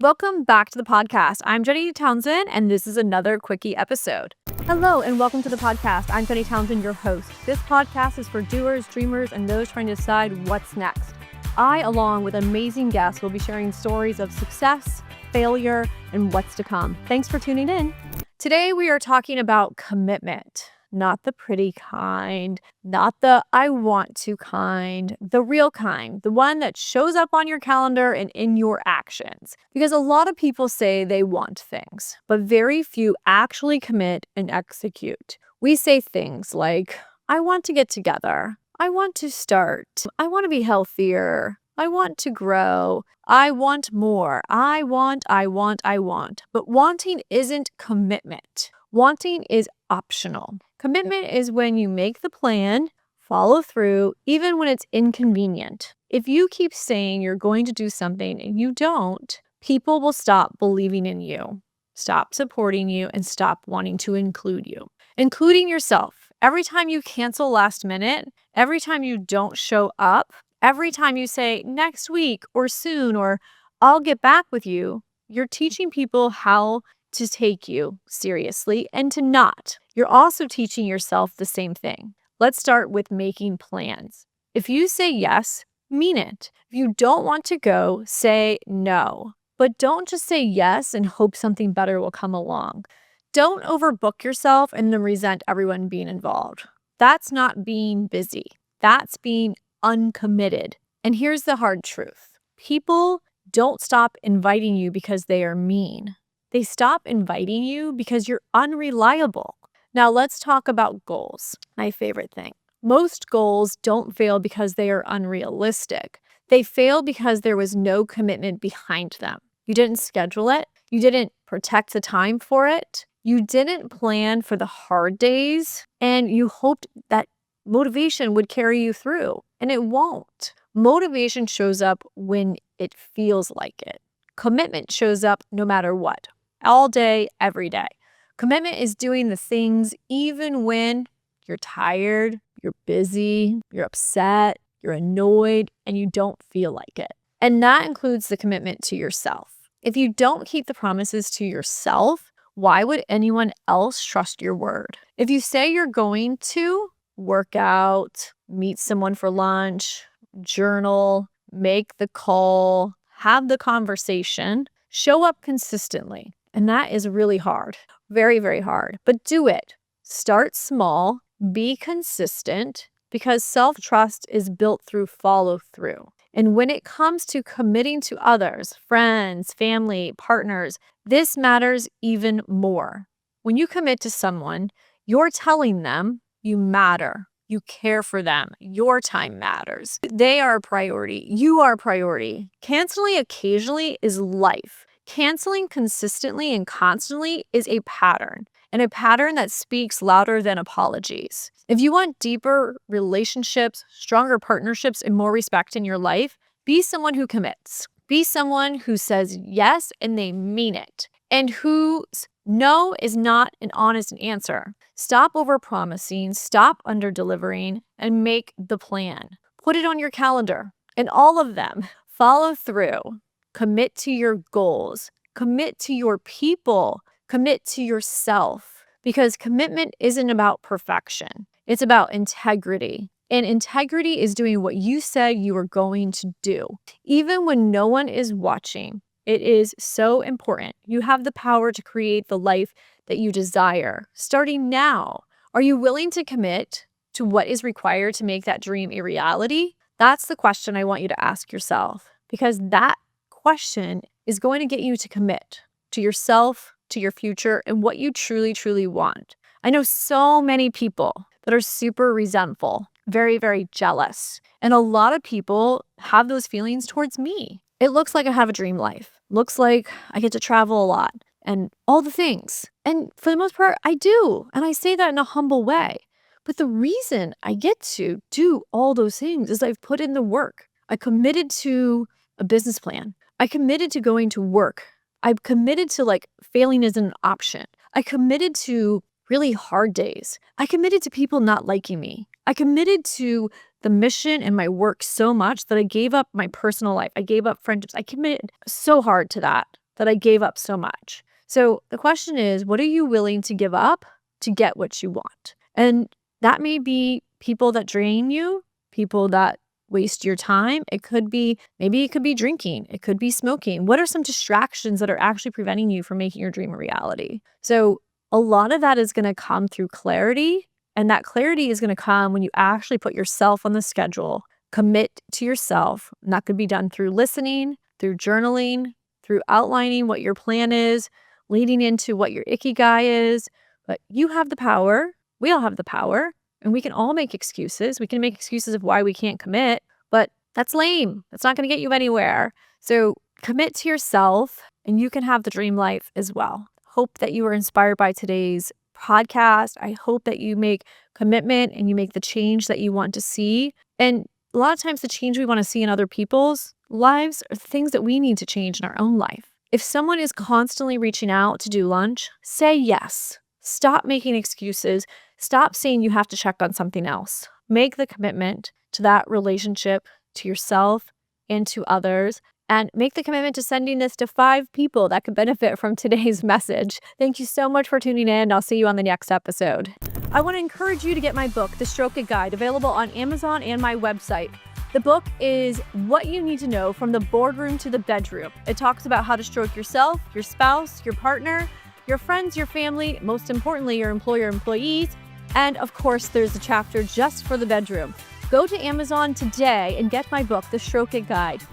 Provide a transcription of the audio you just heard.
Welcome back to the podcast. I'm Jenny Townsend, and this is another Quickie episode. Hello, and welcome to the podcast. I'm Jenny Townsend, your host. This podcast is for doers, dreamers, and those trying to decide what's next. I, along with amazing guests, will be sharing stories of success, failure, and what's to come. Thanks for tuning in. Today, we are talking about commitment. Not the pretty kind, not the I want to kind, the real kind, the one that shows up on your calendar and in your actions. Because a lot of people say they want things, but very few actually commit and execute. We say things like, I want to get together, I want to start, I want to be healthier, I want to grow, I want more, I want. But wanting isn't commitment. Wanting is optional. Commitment is when you make the plan, follow through, even when it's inconvenient. If you keep saying you're going to do something and you don't, people will stop believing in you, stop supporting you, and stop wanting to include you. Including yourself. Every time you cancel last minute, every time you don't show up, every time you say next week or soon or I'll get back with you, you're teaching people how to take you seriously and to not. You're also teaching yourself the same thing. Let's start with making plans. If you say yes, mean it. If you don't want to go, say no. But don't just say yes and hope something better will come along. Don't overbook yourself and then resent everyone being involved. That's not being busy. That's being uncommitted. And here's the hard truth. People don't stop inviting you because they are mean. They stop inviting you because you're unreliable. Now let's talk about goals, my favorite thing. Most goals don't fail because they are unrealistic. They fail because there was no commitment behind them. You didn't schedule it. You didn't protect the time for it. You didn't plan for the hard days, and you hoped that motivation would carry you through, and it won't. Motivation shows up when it feels like it. Commitment shows up no matter what. All day, every day. Commitment is doing the things even when you're tired, you're busy, you're upset, you're annoyed, and you don't feel like it. And that includes the commitment to yourself. If you don't keep the promises to yourself, why would anyone else trust your word? If you say you're going to work out, meet someone for lunch, journal, make the call, have the conversation, show up consistently. And that is really hard. Very, very hard. But do it. Start small. Be consistent because self-trust is built through follow through. And when it comes to committing to others, friends, family, partners, this matters even more. When you commit to someone, you're telling them you matter. You care for them. Your time matters. They are a priority. You are a priority. Canceling occasionally is life. Canceling consistently and constantly is a pattern, and a pattern that speaks louder than apologies. If you want deeper relationships, stronger partnerships, and more respect in your life, be someone who commits. Be someone who says yes and they mean it, and whose no is not an honest answer. Stop overpromising, stop underdelivering, and make the plan. Put it on your calendar, and all of them. Follow through. Commit to your goals, commit to your people, commit to yourself, because commitment isn't about perfection. It's about integrity. And integrity is doing what you said you were going to do. Even when no one is watching, it is so important. You have the power to create the life that you desire, starting now. Are you willing to commit to what is required to make that dream a reality? That's the question I want you to ask yourself, because that question is going to get you to commit to yourself, to your future, and what you truly, truly want. I know so many people that are super resentful, very, very jealous. And a lot of people have those feelings towards me. It looks like I have a dream life. Looks like I get to travel a lot and all the things. And for the most part, I do. And I say that in a humble way. But the reason I get to do all those things is I've put in the work. I committed to a business plan. I committed to going to work. I've committed to failing isn't an option. I committed to really hard days. I committed to people not liking me. I committed to the mission and my work so much that I gave up my personal life. I gave up friendships. I committed so hard to that. that I gave up so much. So the question is, what are you willing to give up to get what you want? And that may be people that drain you, people that waste your time. Maybe it could be drinking. It could be smoking. What are some distractions that are actually preventing you from making your dream a reality? So a lot of that is going to come through clarity. And that clarity is going to come when you actually put yourself on the schedule, commit to yourself. And that could be done through listening, through journaling, through outlining what your plan is, leading into what your ikigai is. But you have the power. We all have the power. And we can all make excuses. We can make excuses of why we can't commit, but that's lame. That's not going to get you anywhere. So commit to yourself and you can have the dream life as well. Hope that you were inspired by today's podcast. I hope that you make commitment and you make the change that you want to see. And a lot of times the change we want to see in other people's lives are things that we need to change in our own life. If someone is constantly reaching out to do lunch, say yes. Stop making excuses. Stop saying you have to check on something else. Make the commitment to that relationship, to yourself and to others, and make the commitment to sending this to 5 people that could benefit from today's message. Thank you so much for tuning in. I'll see you on the next episode. I want to encourage you to get my book, The Stroke It Guide, available on Amazon and my website. The book is what you need to know from the boardroom to the bedroom. It talks about how to stroke yourself, your spouse, your partner, your friends, your family, most importantly, your employer, employees, and of course, there's a chapter just for the bedroom. Go to Amazon today and get my book, The Stroke It Guide.